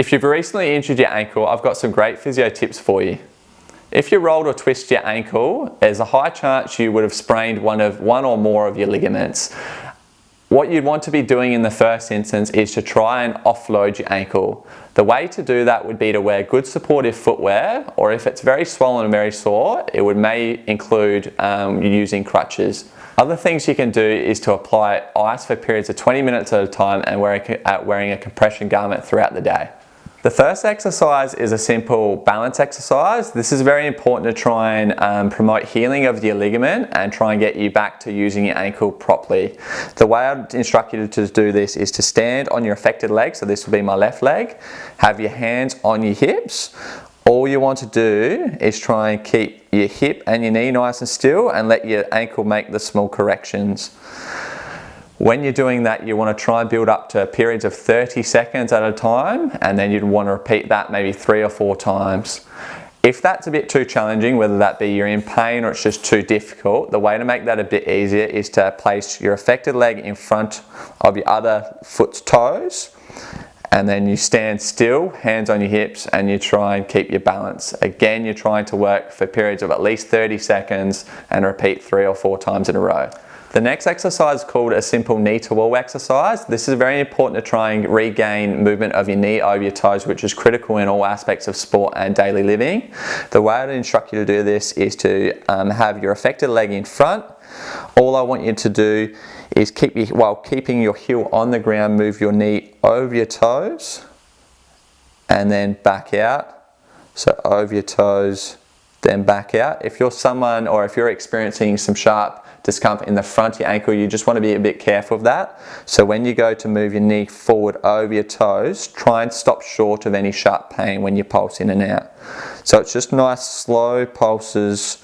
If you've recently injured your ankle, I've got some great physio tips for you. If you rolled or twisted your ankle, there's a high chance you would have sprained one or more of your ligaments. What you'd want to be doing in the first instance is to try and offload your ankle. The way to do that would be to wear good supportive footwear, or if it's very swollen and very sore, it may include using crutches. Other things you can do is to apply ice for periods of 20 minutes at a time and wearing a compression garment throughout the day. The first exercise is a simple balance exercise. This is very important to try and promote healing of your ligament and try and get you back to using your ankle properly. The way I'd instruct you to do this is to stand on your affected leg, so this will be my left leg, have your hands on your hips. All you want to do is try and keep your hip and your knee nice and still and let your ankle make the small corrections. When you're doing that, you want to try and build up to periods of 30 seconds at a time, and then you'd want to repeat that maybe 3 or 4 times. If that's a bit too challenging, whether that be you're in pain or it's just too difficult, the way to make that a bit easier is to place your affected leg in front of your other foot's toes, and then you stand still, hands on your hips, and you try and keep your balance. Again, you're trying to work for periods of at least 30 seconds and repeat 3 or 4 times in a row. The next exercise is called a simple knee to wall exercise. This is very important to try and regain movement of your knee over your toes, which is critical in all aspects of sport and daily living. The way I'd instruct you to do this is to have your affected leg in front. All I want you to do is while keeping your heel on the ground, move your knee over your toes and then back out. So over your toes, then back out. If you're someone, or if you're experiencing some sharp discomfort in the front of your ankle, you just want to be a bit careful of that. So when you go to move your knee forward over your toes, try and stop short of any sharp pain when you pulse in and out. So it's just nice slow pulses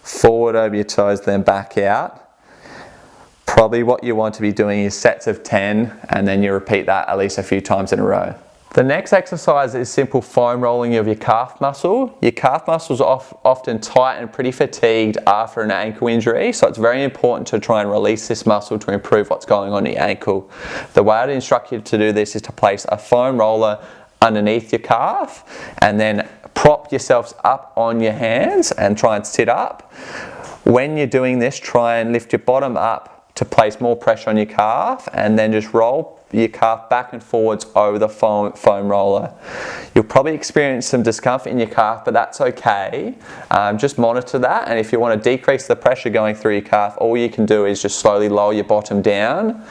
forward over your toes, then back out. Probably what you want to be doing is sets of 10, and then you repeat that at least a few times in a row. The next exercise is simple foam rolling of your calf muscle. Your calf muscles are often tight and pretty fatigued after an ankle injury, so it's very important to try and release this muscle to improve what's going on in your ankle. The way I'd instruct you to do this is to place a foam roller underneath your calf and then prop yourselves up on your hands and try and sit up. When you're doing this, try and lift your bottom up to place more pressure on your calf, and then just roll your calf back and forwards over the foam roller. You'll probably experience some discomfort in your calf, but that's okay. Just monitor that, and if you want to decrease the pressure going through your calf, all you can do is just slowly lower your bottom down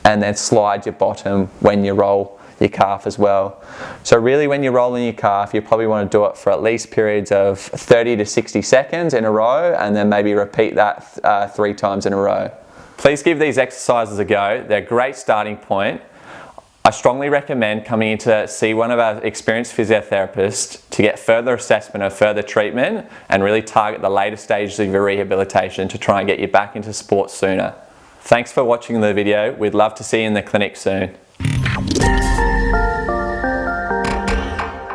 and then slide your bottom when you roll your calf as well. So really, when you're rolling your calf, you probably want to do it for at least periods of 30 to 60 seconds in a row, and then maybe repeat that 3 times in a row. Please give these exercises a go. They're a great starting point. I strongly recommend coming in to see one of our experienced physiotherapists to get further assessment or further treatment and really target the later stages of your rehabilitation to try and get you back into sport sooner. Thanks for watching the video. We'd love to see you in the clinic soon.